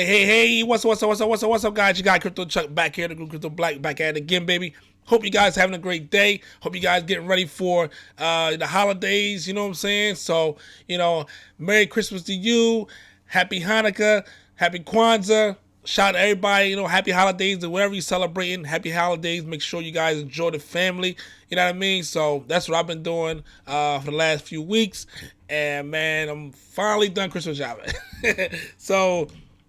Hey, what's up, guys? You got Crypto Chuck back here, the Crypto Black back at it again, baby. Hope you guys having a great day. Hope you guys getting ready for the holidays, you know what I'm saying? So, Merry Christmas to you, Happy Hanukkah, Happy Kwanzaa. Shout out to everybody, happy holidays and whatever you're celebrating. Happy holidays. Make sure you guys enjoy the family. You know what I mean? So that's what I've been doing for the last few weeks. And man, I'm finally done Christmas shopping.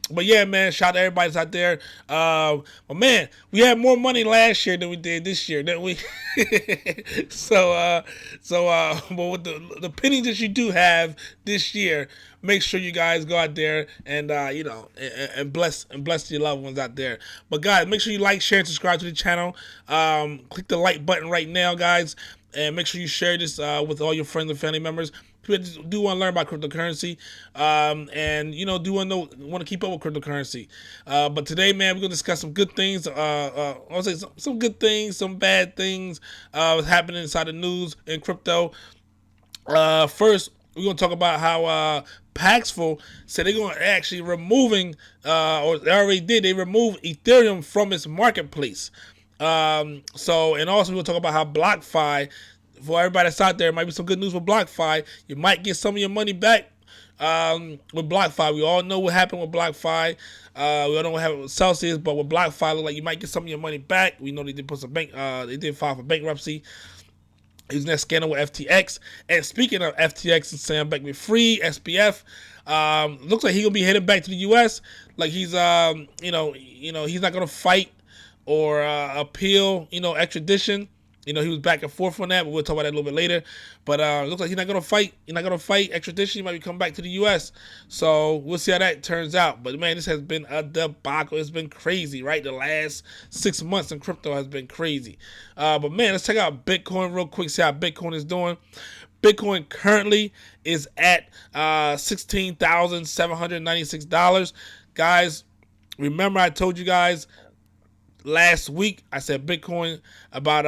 But yeah, man, shout out to everybody that's out there. But man, we had more money last year than we did this year, didn't we? But with the pennies that you do have this year, make sure you guys go out there and and bless your loved ones out there. But guys, make sure you like, share, and subscribe to the channel. Click the like button right now, guys, and make sure you share this with all your friends and family members. People do want to learn about cryptocurrency, and do want to keep up with cryptocurrency. But today, man, we're gonna discuss some good things. I'll say some good things, some bad things what's happening inside the news in crypto. First, we're gonna talk about how Paxful said they're gonna actually removing, or they already did. They removed Ethereum from its marketplace. And also we're gonna talk about how BlockFi. For everybody that's out there, it might be some good news with BlockFi. You might get some of your money back with BlockFi. We all know what happened with BlockFi. We all know what happened with Celsius, but with BlockFi, look like you might get some of your money back. We know they did put some they did file for bankruptcy. Using that scandal with FTX. And speaking of FTX and Sam Bankman-Fried, SBF, looks like he's gonna be headed back to the U.S. Like he's he's not gonna fight or appeal extradition. He was back and forth on that, but we'll talk about that a little bit later. But it looks like he's not gonna fight. He's not gonna fight extradition. He might be coming back to the U.S. So we'll see how that turns out. But man, this has been a debacle. It's been crazy, right? The last 6 months in crypto has been crazy. But man, let's check out Bitcoin real quick. See how Bitcoin is doing. Bitcoin currently is at $16,796. Guys, remember I told you guys last week, I said Bitcoin about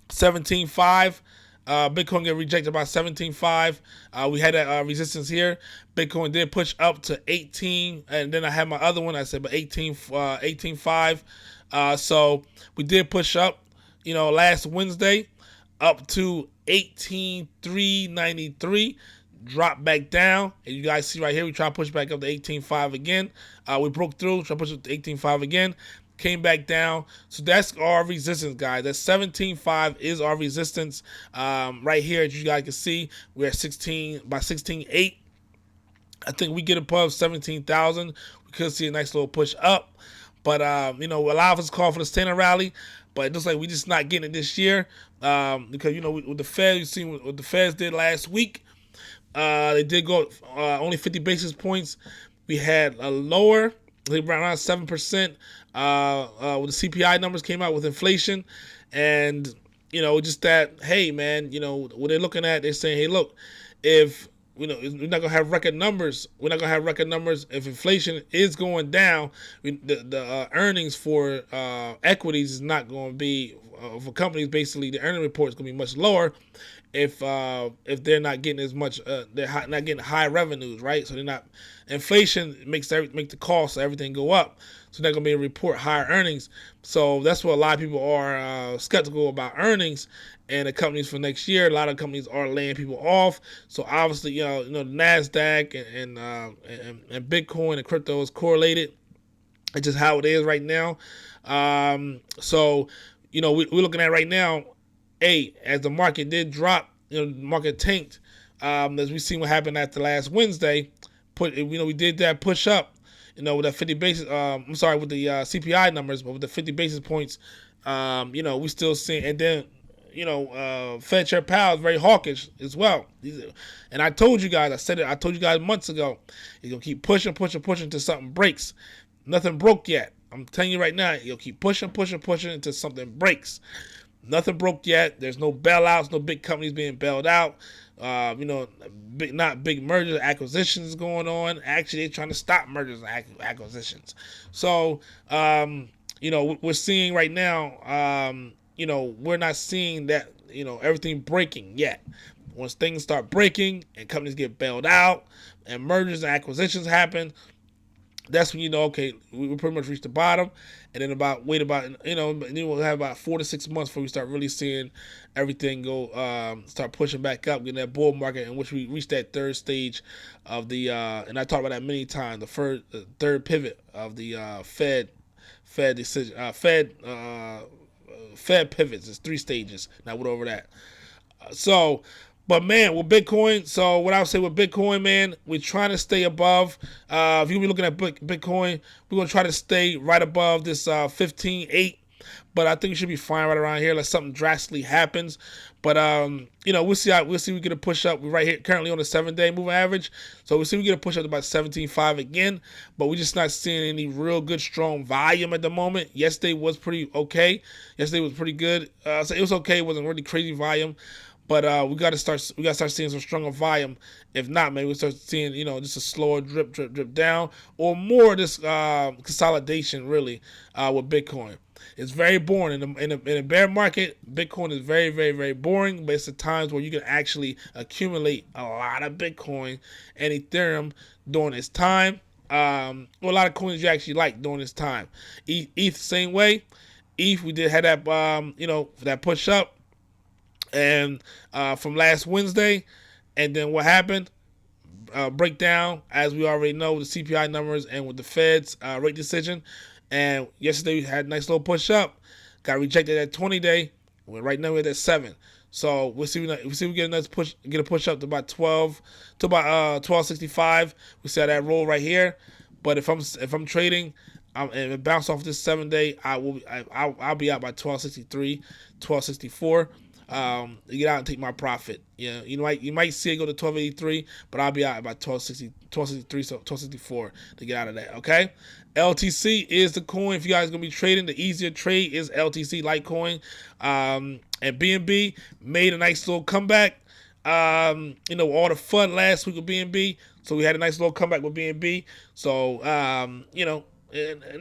17.5. Bitcoin get rejected by 17.5. We had that resistance here. Bitcoin did push up to 18, and then I had my other one. I said about 18.5. So we did push up, last Wednesday up to 18.393. Drop back down, and you guys see right here, we try to push back up to 18.5 again. We broke through, try to push up to 18.5 again. Came back down. So that's our resistance, guys. That 17.5 is our resistance. Right here, as you guys can see, we're at 16.8. I think we get above 17,000. We could see a nice little push up. But, a lot of us call for the standard rally. But it looks like we're just not getting it this year. Because, with the Fed, you've seen what the Feds did last week. They did go only 50 basis points. We had a lower, around 7%. When the CPI numbers came out with inflation, and just that, hey man, what they're looking at, they're saying, hey, look, if we're not gonna have record numbers, if inflation is going down, the earnings for equities is not going to be for companies. Basically, the earning report is going to be much lower if they're not getting as much, they're not getting high revenues, right? So they're not. Inflation makes the cost of everything go up, so they're gonna be able to report higher earnings. So that's what a lot of people are skeptical about earnings and the companies for next year. A lot of companies are laying people off. So obviously, the Nasdaq and Bitcoin and crypto is correlated. It's just how it is right now. So we're looking at right now. As the market did drop, the market tanked. As we seen what happened after last Wednesday. We did that push up, with that 50 basis. With the CPI numbers, but with the 50 basis points, we still seeing. And then, Fed Chair Powell is very hawkish as well. And I told you guys, I told you guys months ago, he's gonna keep pushing until something breaks. Nothing broke yet. I'm telling you right now, he'll keep pushing until something breaks. Nothing broke yet. There's no bailouts, no big companies being bailed out. Not big mergers, acquisitions going on. Actually, they're trying to stop mergers and acquisitions. So, we're seeing right now, we're not seeing that, everything breaking yet. Once things start breaking and companies get bailed out and mergers and acquisitions happen, that's when you know, okay, we pretty much reached the bottom, and then and then we'll have about 4 to 6 months before we start really seeing everything go, start pushing back up, getting that bull market in which we reach that third stage of the, and I talked about that many times, the third pivot of the Fed decision, Fed pivots. It's 3 stages. Now we're over that. So, but man, with Bitcoin, so what I would say with Bitcoin, man, we're trying to stay above. If you be looking at Bitcoin, we're gonna try to stay right above this 15.8. But I think we should be fine right around here unless something drastically happens. But we'll see we get a push up. We're right here currently on the 7-day moving average. So we'll see we get a push up to about 17.5 again. But we're just not seeing any real good strong volume at the moment. Yesterday was pretty okay. Yesterday was pretty good. So it was okay. It wasn't really crazy volume. But we gotta start seeing some stronger volume. If not, maybe we'll start seeing, just a slower drip down, or more of this consolidation really with Bitcoin. It's very boring in a bear market. Bitcoin is very, very, very boring. But it's the times where you can actually accumulate a lot of Bitcoin and Ethereum during this time. Or a lot of coins you actually like during this time. ETH same way. ETH we did have that that push up. And from last Wednesday, and then what happened? Breakdown, as we already know, the CPI numbers and with the Fed's rate decision. And yesterday we had a nice little push up, got rejected at 20-day. Right now we're at 7. So we'll see. We get a push up to about 1265. We see that roll right here. But if I'm trading, and it bounce off this 7-day, I'll be out by 1263, 1264. Get out and take my profit. You might see it go to 1283, but I'll be out about 1263, so 1264 to get out of that. Okay, LTC is the coin. If you guys are gonna be trading, the easier trade is LTC Litecoin. And BNB made a nice little comeback. All the fun last week with BNB, so we had a nice little comeback with BNB. So and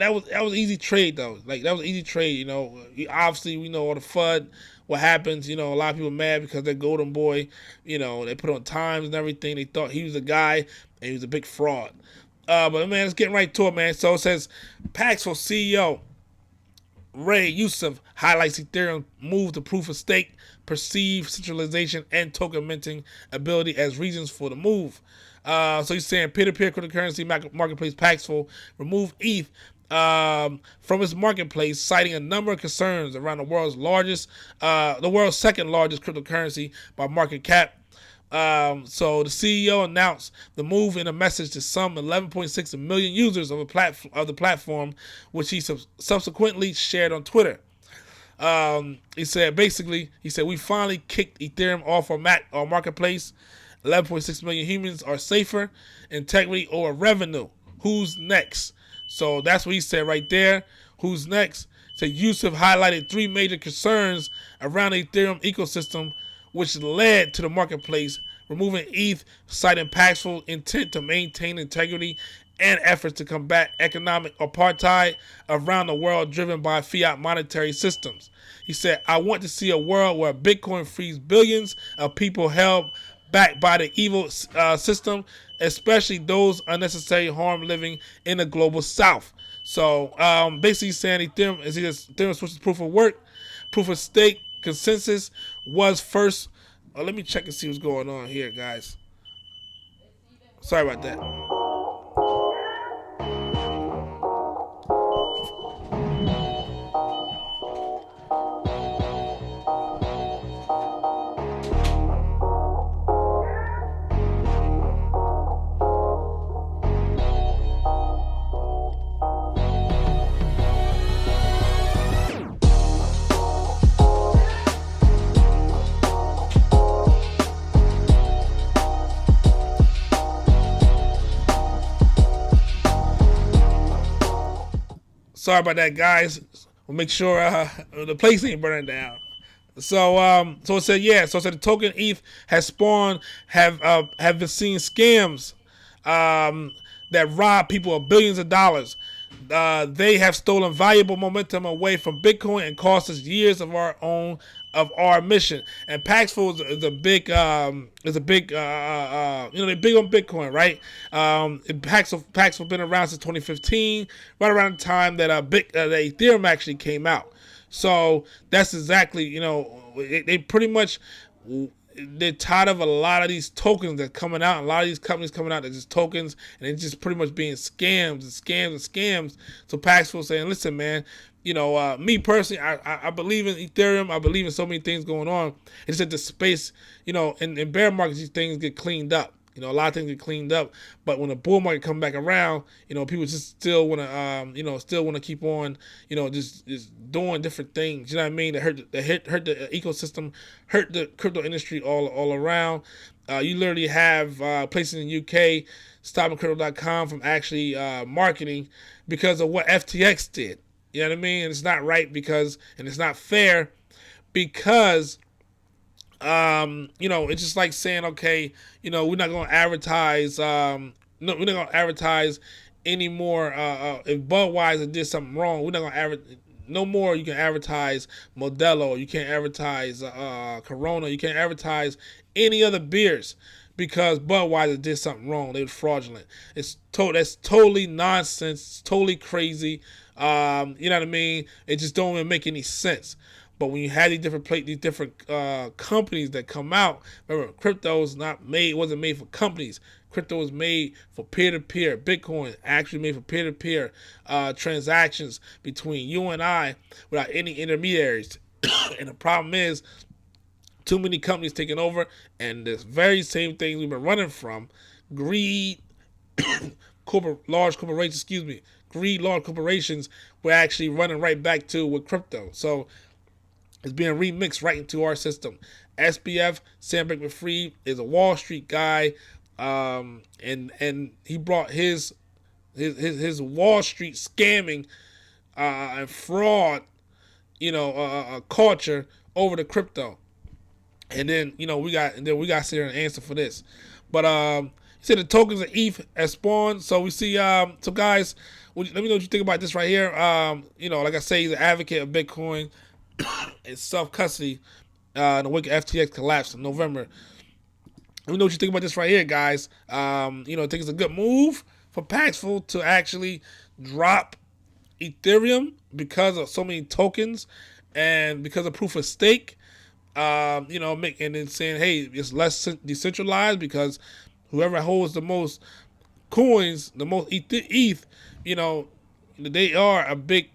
that was easy trade though. Like that was an easy trade. Obviously we know all the FUD. What happens? A lot of people mad because their golden boy, they put on times and everything. They thought he was a guy and he was a big fraud. But man, let's get right to it, man. So it says Paxful CEO Ray Youssef highlights Ethereum move to proof of stake, perceived centralization, and token minting ability as reasons for the move. So he's saying peer-to-peer cryptocurrency marketplace Paxful remove ETH from its marketplace, citing a number of concerns around the world's second largest cryptocurrency by market cap. So the CEO announced the move in a message to some 11.6 million users of the platform, which he subsequently shared on Twitter. He said we finally kicked Ethereum off our marketplace. 11.6 million humans are safer, integrity, or revenue. Who's next? So that's what he said right there. Who's next? So Yusuf highlighted 3 major concerns around the Ethereum ecosystem, which led to the marketplace removing ETH, citing Paxful intent to maintain integrity and efforts to combat economic apartheid around the world driven by fiat monetary systems. He said, I want to see a world where Bitcoin frees billions of people held back by the evil system, especially those unnecessary harm living in the global south. So basically saying Ethereum switches proof of work, proof of stake, consensus was first. Let me check and see what's going on here, guys. Sorry about that. Sorry about that, guys. We'll make sure the place ain't burning down. So it said the token ETH has spawned have been seeing scams that rob people of billions of dollars. they have stolen valuable momentum away from Bitcoin and cost us years of our mission. And Paxful is a big they're big on Bitcoin, right? Paxful been around since 2015, right around the time that the Ethereum actually came out. So that's exactly, they pretty much, they're tired of a lot of these tokens that are coming out. A lot of these companies coming out, they're just tokens, and it's just pretty much being scams and scams and scams. So Paxful saying, listen, man, me personally, I believe in Ethereum. I believe in so many things going on. It's that the space, in bear markets, these things get cleaned up. A lot of things get cleaned up, but when the bull market come back around, people just still want to, keep on, just doing different things. You know what I mean? That hurt the ecosystem, hurt the crypto industry all around. You literally have places in the UK stopping Crypto.com from actually marketing because of what FTX did. You know what I mean? And it's not right and it's not fair because. It's just like saying, okay, we're not going to advertise, we're not going to advertise anymore. If Budweiser did something wrong, we're not going to advertise. No more you can advertise Modelo, you can't advertise Corona, you can't advertise any other beers because Budweiser did something wrong. They were fraudulent. That's totally nonsense. It's totally crazy. You know what I mean? It just don't even make any sense. But when you have these different companies that come out, remember, crypto is wasn't made for companies. Crypto is made for peer-to-peer. Bitcoin actually made for peer-to-peer transactions between you and I without any intermediaries. And the problem is, too many companies taking over, and this very same thing we've been running from, greed, large corporations, we're actually running right back to with crypto. So it's being remixed right into our system. SBF, Sam Bankman-Fried, is a Wall Street guy, and he brought his Wall Street scamming and fraud, culture over to crypto. And then we got to sit here and answer for this. But he said the tokens of ETH has spawned. So we see so guys, let me know what you think about this right here. Like I say, he's an advocate of Bitcoin and self-custody in the wake of FTX collapse in November. Let me know what you think about this right here, guys. I think it's a good move for Paxful to actually drop Ethereum because of so many tokens and because of proof of stake. And then saying, hey, it's less decentralized because whoever holds the most coins, the most ETH, they are a big,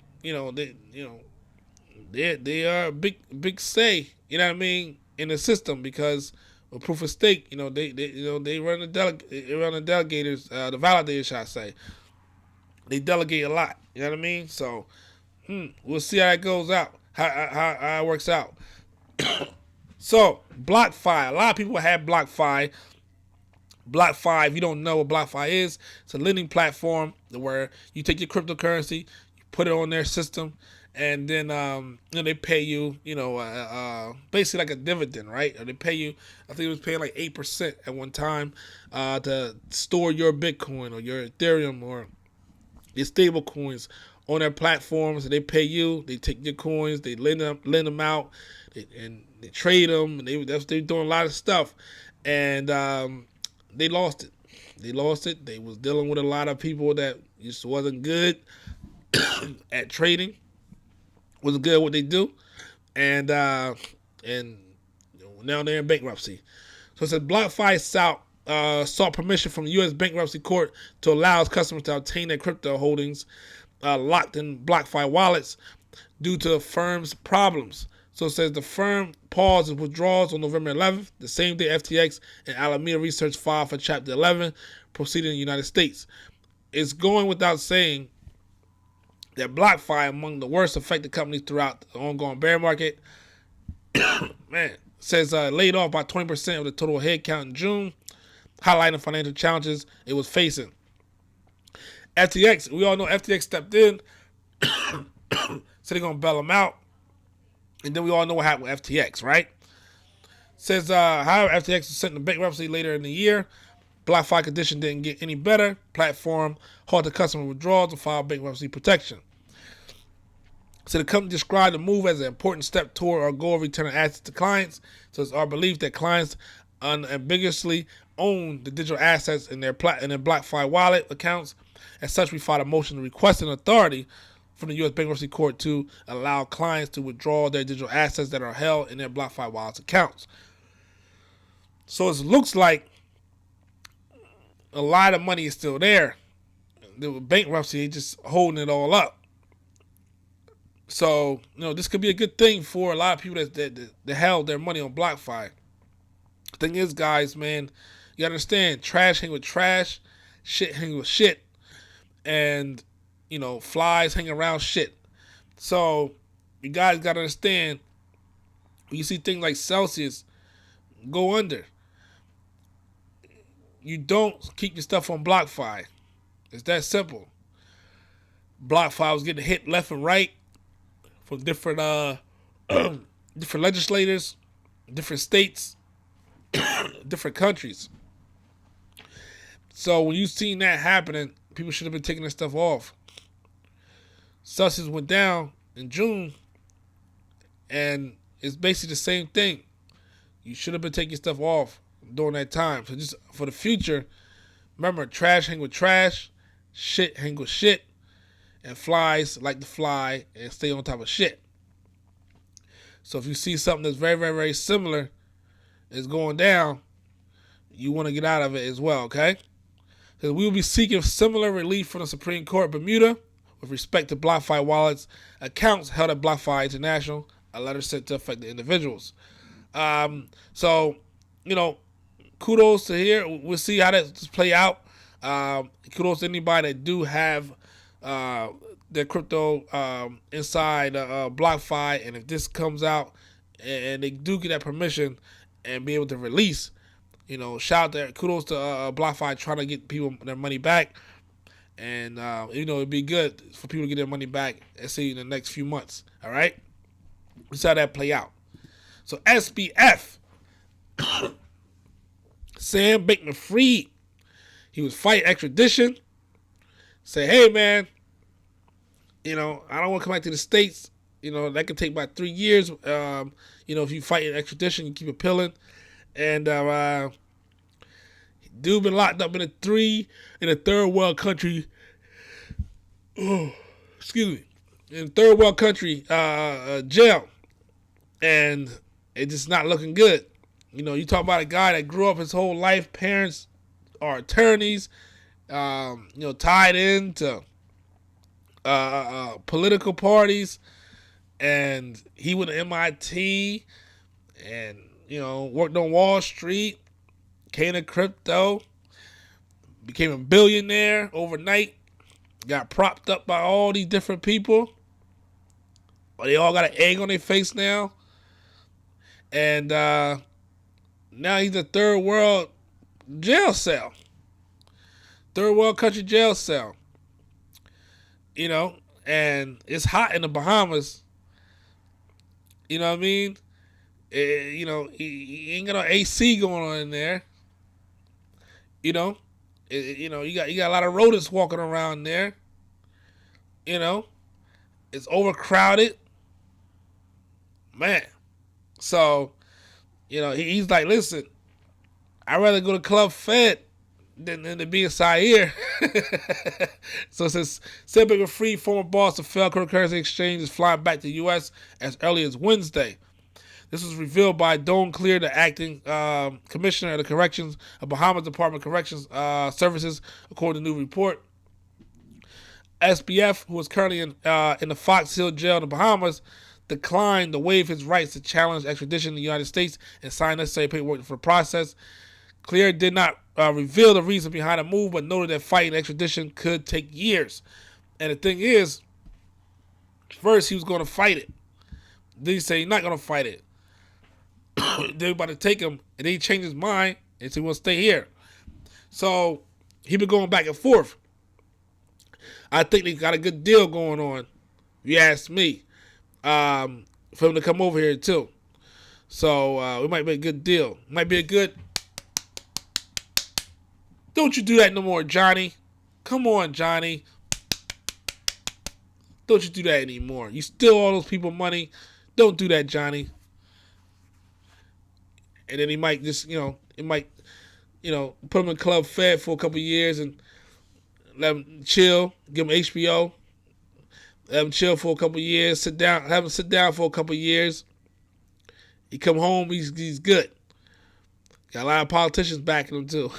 they are a big say, you know what I mean, in the system because with proof of stake, they run the delegators, the validators, should I say. They delegate a lot, you know what I mean? So we'll see how it goes out, how it works out. So BlockFi, a lot of people have BlockFi. BlockFi, if you don't know what BlockFi is, it's a lending platform where you take your cryptocurrency, you put it on their system, and then they pay you, basically like a dividend, right? Or they pay you, I think it was paying like 8% at one time to store your Bitcoin or your Ethereum or your stable coins on their platforms. And they pay you, they take your coins, they lend them out, and they trade them. And they're doing a lot of stuff, and they lost it. They was dealing with a lot of people that just wasn't good at trading. Wasn't good at what they do, and now they're in bankruptcy. So it says BlockFi sought permission from the U.S. bankruptcy court to allow its customers to obtain their crypto holdings locked in BlockFi wallets due to the firm's problems. So it says the firm paused its withdrawals on November 11th, the same day FTX and Alameda Research filed for Chapter 11 proceeding in the United States. It's going without saying that BlockFi among the worst affected companies throughout the ongoing bear market. Man, says laid off by 20% of the total headcount in June, highlighting the financial challenges it was facing. FTX, we all know FTX stepped in, so they're going to bail them out. And then we all know what happened with FTX, right? Says, however, FTX was sent into bankruptcy later in the year. BlockFi condition didn't get any better. Platform halted customer withdrawals and filed bankruptcy protection. So the company described the move as an important step toward our goal of returning assets to clients. So it's our belief that clients unambiguously own the digital assets in their BlockFi wallet accounts. As such, we filed a motion requesting authority from the U.S. Bankruptcy Court to allow clients to withdraw their digital assets that are held in their BlockFi wallet accounts. So it looks like a lot of money is still there. The bankruptcy, just holding it all up. So, this could be a good thing for a lot of people that held their money on BlockFi. The thing is, guys, man, you gotta understand, trash hang with trash, shit hang with shit, and, flies hang around shit. So, you guys gotta understand, when you see things like Celsius go under, you don't keep your stuff on BlockFi. It's that simple. BlockFi was getting hit left and right from different different legislators, different states, different countries. So when you seen that happening, people should have been taking their stuff off. Celsius went down in June, and it's basically the same thing. You should have been taking stuff off during that time. So just for the future, remember, trash hang with trash, shit hang with shit, and flies like to fly and stay on top of shit. So if you see something that's very, very, very similar is going down, you want to get out of it as well, okay? Because we will be seeking similar relief from the Supreme Court of Bermuda with respect to BlockFi wallets accounts held at BlockFi International, a letter sent to affected individuals. So, kudos to here. We'll see how that play out. Kudos to anybody that do have their crypto inside BlockFi, and if this comes out and they do get that permission and be able to release, shout out there. Kudos to BlockFi trying to get people their money back, and it'd be good for people to get their money back. Let's see in the next few months. All right, let's see how that play out. So SBF, Sam Bankman-Fried, he was fighting extradition. Say, hey man, I don't want to come back to the States. That could take about 3 years. If you fight an extradition, you keep appealing. And dude been locked up in a third world country. Oh, excuse me, in a third world country jail, and it's just not looking good. You talk about a guy that grew up his whole life. Parents are attorneys. Tied into political parties, and he went to MIT, and worked on Wall Street, came to crypto, became a billionaire overnight, got propped up by all these different people. They all got an egg on their face now, and now he's a third world jail cell. Third world country jail cell. And it's hot in the Bahamas. You know what I mean? He ain't got no AC going on in there. You got a lot of rodents walking around there. It's overcrowded. Man. So, he's like, listen, I'd rather go to Club Fed than to be inside here. So since Sam Bankman-Fried, former boss of failed cryptocurrency exchange, is flying back to the U.S. as early as Wednesday. This was revealed by Don Clear, the acting commissioner of the Corrections of Bahamas Department of Corrections Services, according to a new report. SBF, who is currently in the Fox Hill jail in the Bahamas, declined to waive his rights to challenge extradition in the United States and sign necessary paperwork for the process. Clear did not reveal the reason behind the move, but noted that fighting extradition could take years. And the thing is, first he was going to fight it. Then he said he's not going to fight it. They're about to take him, and then he changed his mind and said he wants to stay here. So he been going back and forth. I think they got a good deal going on, if you ask me, for him to come over here too. So it might be a good deal. Might be a good Don't you do that no more, Johnny. Come on, Johnny. Don't you do that anymore. You steal all those people money. Don't do that, Johnny. And then he might just, put him in Club Fed for a couple of years and let him chill, give him HBO, let him chill for a couple of years, have him sit down for a couple of years. He come home, he's good. Got a lot of politicians backing him too.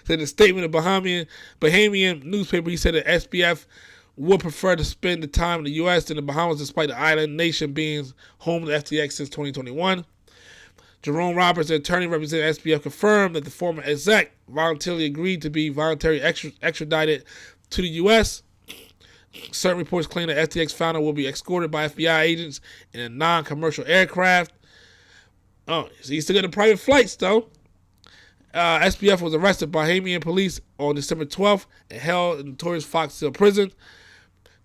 So in a statement of Bahamian newspaper, he said that SBF would prefer to spend the time in the U.S. than the Bahamas, despite the island nation being home to FTX since 2021. Jerome Roberts, the attorney representing SBF, confirmed that the former exec voluntarily agreed to be voluntarily extradited to the U.S. Certain reports claim that FTX founder will be escorted by FBI agents in a non-commercial aircraft. Oh, so he's still getting private flights, though. SBF was arrested by Bahamian police on December 12th and held in notorious Fox Hill prison.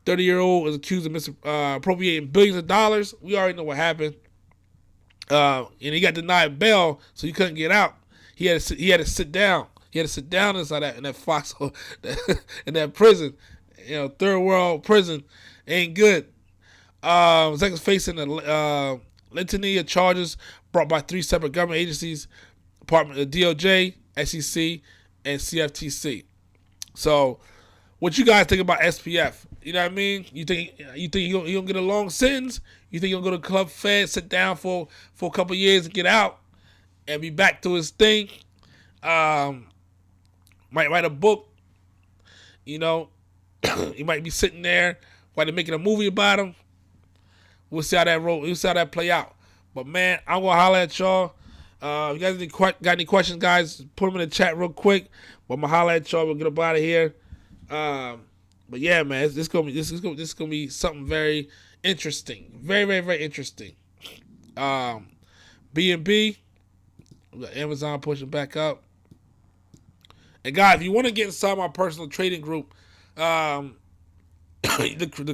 30-year-old is accused of misappropriating billions of dollars. We already know what happened. And he got denied bail, so he couldn't get out. He had to sit down. He had to sit down inside that Fox in that prison. Third world prison ain't good. Zach is facing a litany of charges brought by 3 separate government agencies: Department of DOJ, SEC, and CFTC. So, what you guys think about SPF? You know what I mean? You think he gonna get a long sentence? You think he'll go to Club Fed, sit down for a couple years and get out and be back to his thing? Might write a book. He might be sitting there while they're making a movie about him. We'll see how that roll. We'll see how that play out. But man, I'm gonna holler at y'all. If you guys got any questions, guys, put them in the chat real quick. But I'm gonna holler at y'all. We'll get up out of here. But yeah, man, this is gonna be something very interesting, very, very, very interesting. BNB, we got Amazon pushing back up. And guys, if you want to get inside my personal trading group, the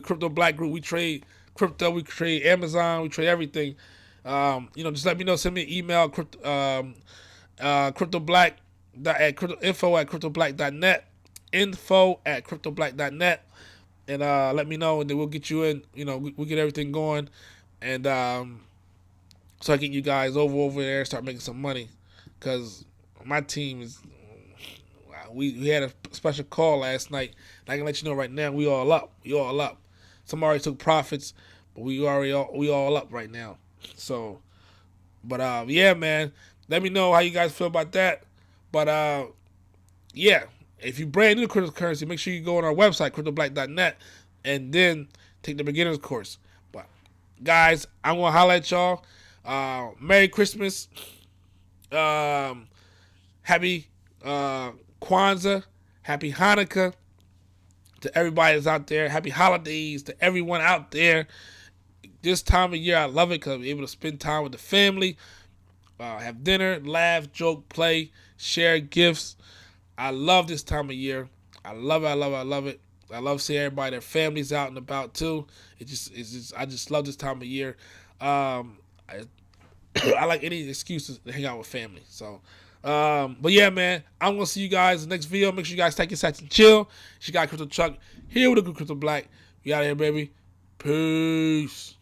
Crypto Black group, we trade crypto, we trade Amazon, we trade everything. Just let me know. Send me an email, cryptoblack info at cryptoblack.net, info at cryptoblack.net, and let me know, and then we'll get you in. We'll get everything going, and so I get you guys over there and start making some money, because my team is. We had a special call last night. And I can let you know right now, we all up. Some already took profits, but we all up right now. So, but yeah, man. Let me know how you guys feel about that. But yeah, if you're brand new to cryptocurrency, make sure you go on our website, cryptoblack.net, and then take the beginner's course. But guys, I'm gonna holler at y'all. Merry Christmas. Happy Kwanzaa, happy Hanukkah to everybody that's out there. Happy holidays to everyone out there. This time of year, I love it because I'm able to spend time with the family, have dinner, laugh, joke, play, share gifts. I love this time of year. I love it. I love seeing everybody, their families out and about too. I just love this time of year. I like any excuses to hang out with family. So. But yeah, man, I'm gonna see you guys in the next video. Make sure you guys take your sats and chill. It's your guy Crypto Chuck here with the Crypto Black. We out here, baby. Peace.